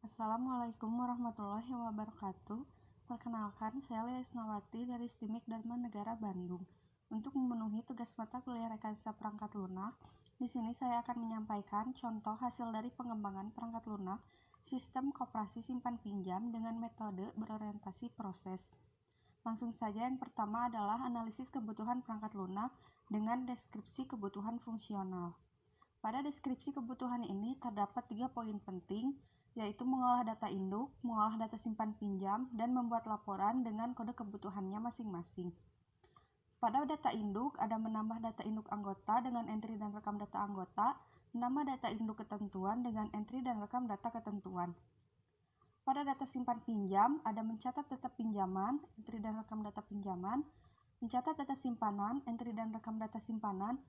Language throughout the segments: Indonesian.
Assalamualaikum warahmatullahi wabarakatuh. Perkenalkan, saya Lia Isnawati dari STIMIK Dharma Negara Bandung. Untuk memenuhi tugas mata kuliah rekayasa perangkat lunak, di sini saya akan menyampaikan contoh hasil dari pengembangan perangkat lunak sistem koperasi simpan pinjam dengan metode berorientasi proses. Langsung saja, yang pertama adalah analisis kebutuhan perangkat lunak dengan deskripsi kebutuhan fungsional. Pada deskripsi kebutuhan ini terdapat 3 poin penting, yaitu mengolah data induk, mengolah data simpan pinjam, dan membuat laporan dengan kode kebutuhannya masing-masing. Pada data induk, ada menambah data induk anggota dengan entry dan rekam data anggota, menambah data induk ketentuan dengan entry dan rekam data ketentuan. Pada data simpan pinjam, ada mencatat data pinjaman, entry dan rekam data pinjaman, mencatat data simpanan, entry dan rekam data simpanan.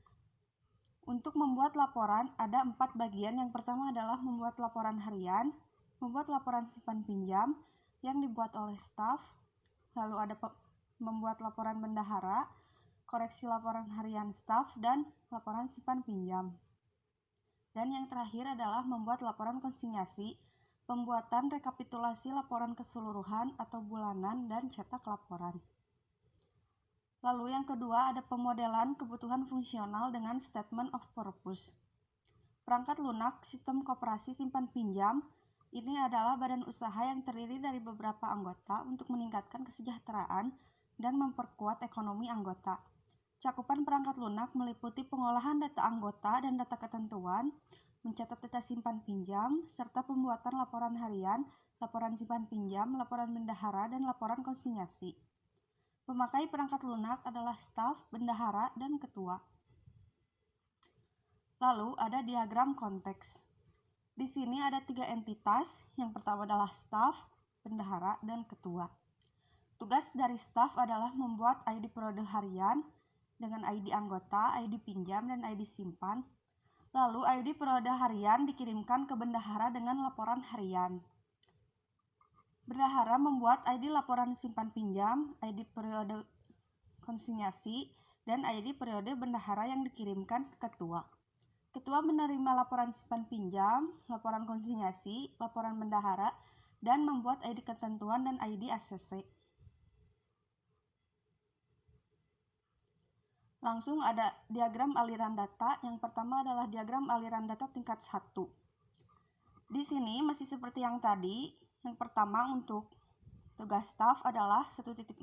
Untuk membuat laporan, ada 4 bagian. Yang pertama adalah membuat laporan harian, membuat laporan simpan pinjam yang dibuat oleh staf, lalu ada membuat laporan bendahara, koreksi laporan harian staf, dan laporan simpan pinjam. Dan yang terakhir adalah membuat laporan konsinyasi, pembuatan rekapitulasi laporan keseluruhan atau bulanan, dan cetak laporan. Lalu yang kedua ada pemodelan kebutuhan fungsional dengan statement of purpose. Perangkat lunak sistem koperasi simpan pinjam ini adalah badan usaha yang terdiri dari beberapa anggota untuk meningkatkan kesejahteraan dan memperkuat ekonomi anggota. Cakupan perangkat lunak meliputi pengolahan data anggota dan data ketentuan, mencatat data simpan pinjam, serta pembuatan laporan harian, laporan simpan pinjam, laporan bendahara, dan laporan konsinyasi. Pemakai perangkat lunak adalah staf, bendahara, dan ketua. Lalu ada diagram konteks. Di sini ada 3 entitas. Yang pertama adalah staf, bendahara, dan ketua. Tugas dari staf adalah membuat ID periode harian dengan ID anggota, ID pinjam, dan ID simpan. Lalu ID periode harian dikirimkan ke bendahara dengan laporan harian. Bendahara membuat ID laporan simpan pinjam, ID periode konsinyasi, dan ID periode bendahara yang dikirimkan ke ketua. Ketua menerima laporan simpan pinjam, laporan konsinyasi, laporan bendahara, dan membuat ID ketentuan dan ID ACC. Langsung ada diagram aliran data. Yang pertama adalah diagram aliran data tingkat 1. Di sini masih seperti yang tadi. Yang pertama untuk tugas staf adalah 1.0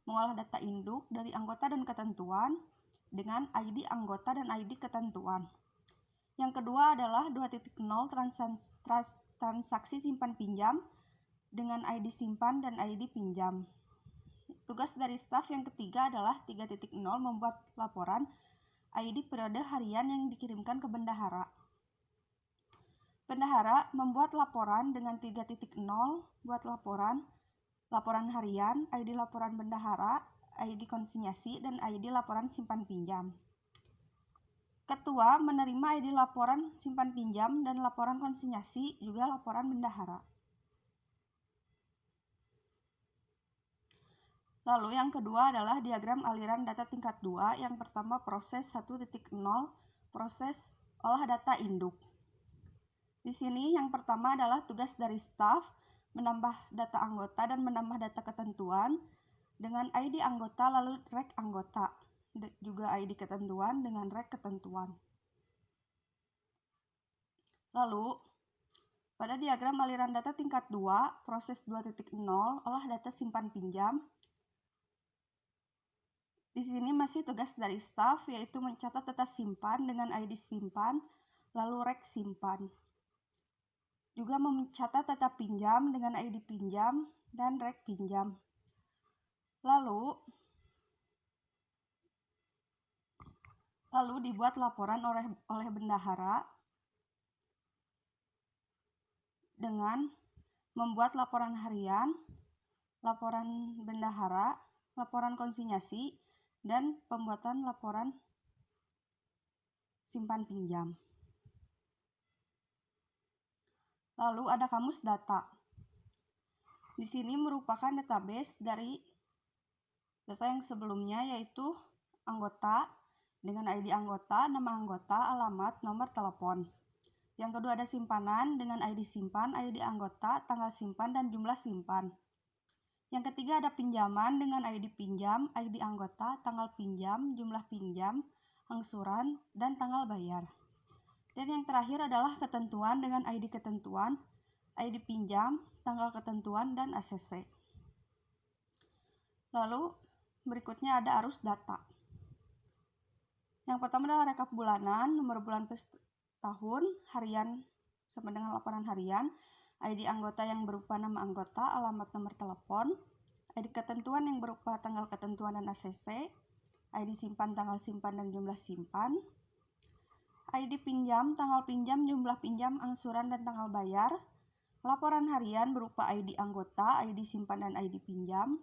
mengolah data induk dari anggota dan ketentuan dengan ID anggota dan ID ketentuan. Yang kedua adalah 2.0 transaksi simpan pinjam dengan ID simpan dan ID pinjam. Tugas dari staf yang ketiga adalah 3.0 membuat laporan ID periode harian yang dikirimkan ke bendahara. Bendahara membuat laporan dengan 3.0 buat laporan harian, ID laporan bendahara, ID konsinyasi, dan ID laporan simpan pinjam. Ketua menerima ID laporan simpan pinjam dan laporan konsinyasi, juga laporan bendahara. Lalu yang kedua adalah diagram aliran data tingkat 2. Yang pertama proses 1.0, proses olah data induk. Di sini yang pertama adalah tugas dari staf, menambah data anggota dan menambah data ketentuan dengan ID anggota lalu rek anggota, juga ID ketentuan dengan rek ketentuan. Lalu pada diagram aliran data tingkat 2, proses 2.0, olah data simpan pinjam. Di sini masih tugas dari staf, yaitu mencatat data simpan dengan ID simpan, lalu rek simpan. Juga mencatat data pinjam dengan ID pinjam dan rek pinjam. Lalu dibuat laporan oleh bendahara dengan membuat laporan harian, laporan bendahara, laporan konsinyasi, dan pembuatan laporan simpan pinjam. Lalu ada kamus data. Di sini merupakan database dari data yang sebelumnya, yaitu anggota dengan ID anggota, nama anggota, alamat, nomor telepon. Yang kedua ada simpanan dengan ID simpan, ID anggota, tanggal simpan, dan jumlah simpan. Yang ketiga ada pinjaman dengan ID pinjam, ID anggota, tanggal pinjam, jumlah pinjam, angsuran, dan tanggal bayar. Dan yang terakhir adalah ketentuan dengan ID ketentuan, ID pinjam, tanggal ketentuan, dan ACC. Lalu berikutnya ada arus data. Yang pertama adalah rekap bulanan, nomor bulan per tahun, harian sama dengan laporan harian, ID anggota yang berupa nama anggota, alamat, nomor telepon, ID ketentuan yang berupa tanggal ketentuan dan ACC, ID simpan, tanggal simpan, dan jumlah simpan, ID pinjam, tanggal pinjam, jumlah pinjam, angsuran, dan tanggal bayar, laporan harian berupa ID anggota, ID simpan, dan ID pinjam,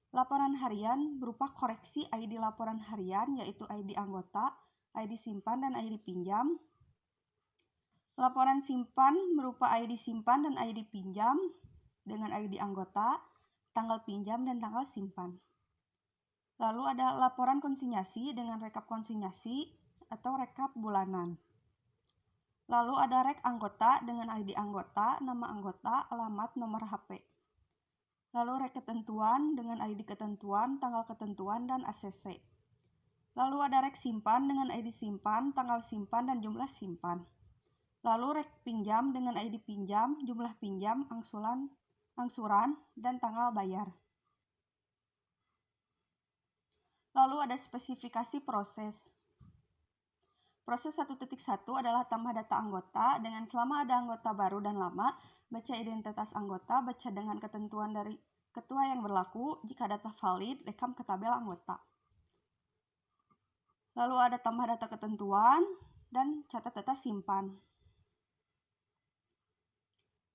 laporan harian berupa koreksi ID laporan harian yaitu ID anggota, ID simpan, dan ID pinjam, laporan simpan berupa ID simpan dan ID pinjam dengan ID anggota, tanggal pinjam, dan tanggal simpan. Lalu ada laporan konsinyasi dengan rekap konsinyasi atau rekap bulanan. Lalu ada rek anggota dengan ID anggota, nama anggota, alamat, nomor HP. Lalu rek ketentuan dengan ID ketentuan, tanggal ketentuan, dan ACC. Lalu ada rek simpan dengan ID simpan, tanggal simpan, dan jumlah simpan. Lalu rek pinjam dengan ID pinjam, jumlah pinjam, angsuran, dan tanggal bayar. Lalu ada spesifikasi proses. Proses 1.1 adalah tambah data anggota dengan selama ada anggota baru dan lama, baca identitas anggota, baca dengan ketentuan dari ketua yang berlaku, jika data valid, rekam ke tabel anggota. Lalu ada tambah data ketentuan dan catat data simpan.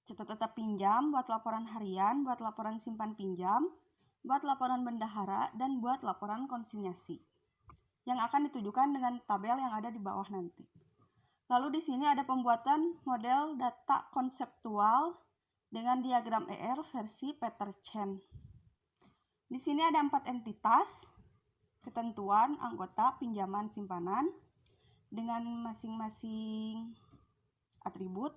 Catat data pinjam, buat laporan harian, buat laporan simpan pinjam, buat laporan bendahara, dan buat laporan konsinyasi yang akan ditujukan dengan tabel yang ada di bawah nanti. Lalu di sini ada pembuatan model data konseptual dengan diagram ER versi Peter Chen. Di sini ada 4 entitas, ketentuan, anggota, pinjaman, simpanan dengan masing-masing atribut.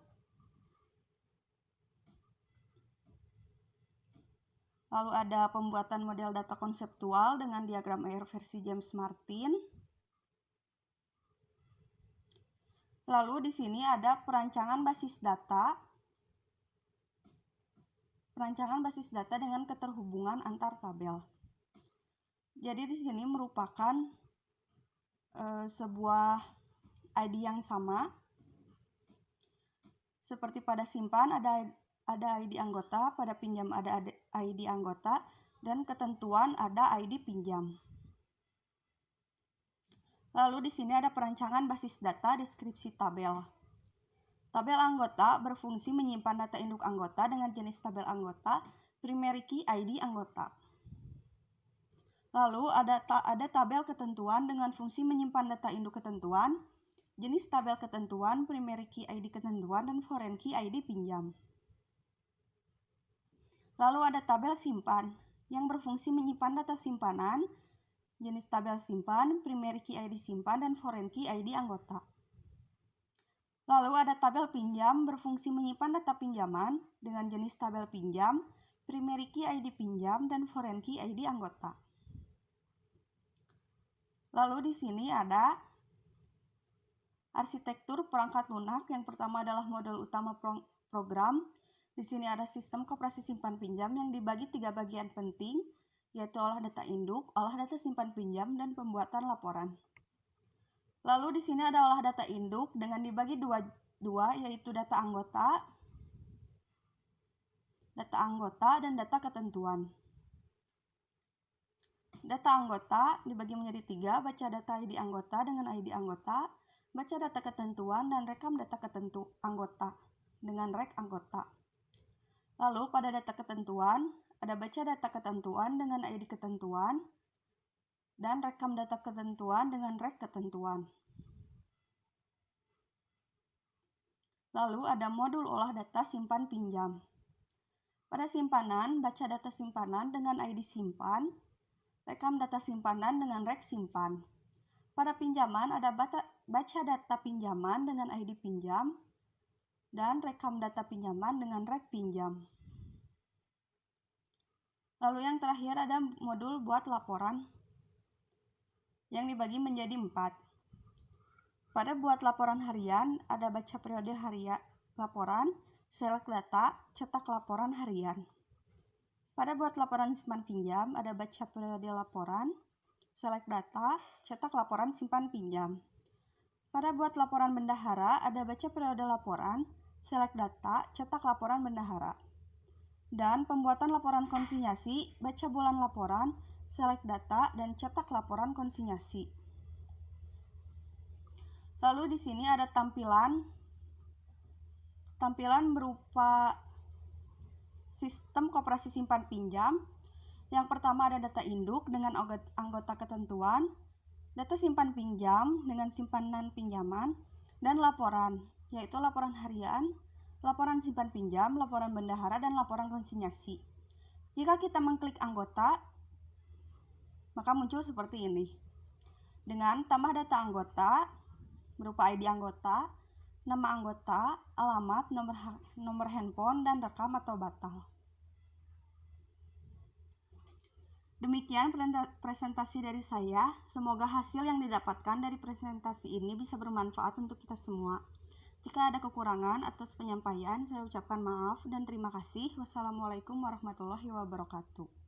Lalu ada pembuatan model data konseptual dengan diagram ER versi James Martin. Lalu di sini ada perancangan basis data. Perancangan basis data dengan keterhubungan antar tabel. Jadi di sini merupakan sebuah ID yang sama. Seperti pada simpan ada ID anggota, pada pinjam ada ID anggota, dan ketentuan ada ID pinjam. Lalu di sini ada perancangan basis data, deskripsi tabel. Tabel anggota berfungsi menyimpan data induk anggota dengan jenis tabel anggota, primary key ID anggota. Lalu ada tabel ketentuan dengan fungsi menyimpan data induk ketentuan, jenis tabel ketentuan, primary key ID ketentuan, dan foreign key ID pinjam. Lalu ada tabel simpan yang berfungsi menyimpan data simpanan, jenis tabel simpan, primary key ID simpan, dan foreign key ID anggota. Lalu ada tabel pinjam berfungsi menyimpan data pinjaman dengan jenis tabel pinjam, primary key ID pinjam, dan foreign key ID anggota. Lalu di sini ada arsitektur perangkat lunak. Yang pertama adalah modul utama program. Di sini ada sistem koperasi simpan pinjam yang dibagi 3 bagian penting, yaitu olah data induk, olah data simpan pinjam, dan pembuatan laporan. Lalu di sini ada olah data induk dengan dibagi dua, yaitu data anggota, dan data ketentuan. Data anggota dibagi menjadi 3, baca data ID anggota dengan ID anggota, baca data ketentuan, dan rekam data anggota dengan rek anggota. Lalu pada data ketentuan, ada baca data ketentuan dengan ID ketentuan, dan rekam data ketentuan dengan rek ketentuan. Lalu ada modul olah data simpan pinjam. Pada simpanan, baca data simpanan dengan ID simpan, rekam data simpanan dengan rek simpan. Pada pinjaman, ada baca data pinjaman dengan ID pinjam, dan rekam data pinjaman dengan rek pinjam. Lalu yang terakhir ada modul buat laporan yang dibagi menjadi 4. Pada buat laporan harian, ada baca periode harian laporan, select data, cetak laporan harian. Pada buat laporan simpan pinjam, ada baca periode laporan, select data, cetak laporan simpan pinjam. Pada buat laporan bendahara, ada baca periode laporan, select data, cetak laporan bendahara. Dan pembuatan laporan konsinyasi, baca bulan laporan, select data, dan cetak laporan konsinyasi. Lalu di sini ada tampilan berupa sistem koperasi simpan pinjam. Yang pertama ada data induk dengan anggota ketentuan, data simpan pinjam dengan simpanan pinjaman, dan laporan, yaitu laporan harian, laporan simpan pinjam, laporan bendahara, dan laporan konsinyasi. Jika kita mengklik anggota, maka muncul seperti ini. Dengan tambah data anggota berupa ID anggota, nama anggota, alamat, nomor handphone, dan rekam atau batal. Demikian presentasi dari saya. Semoga hasil yang didapatkan dari presentasi ini bisa bermanfaat untuk kita semua. Jika ada kekurangan atas penyampaian, saya ucapkan maaf dan terima kasih. Wassalamualaikum warahmatullahi wabarakatuh.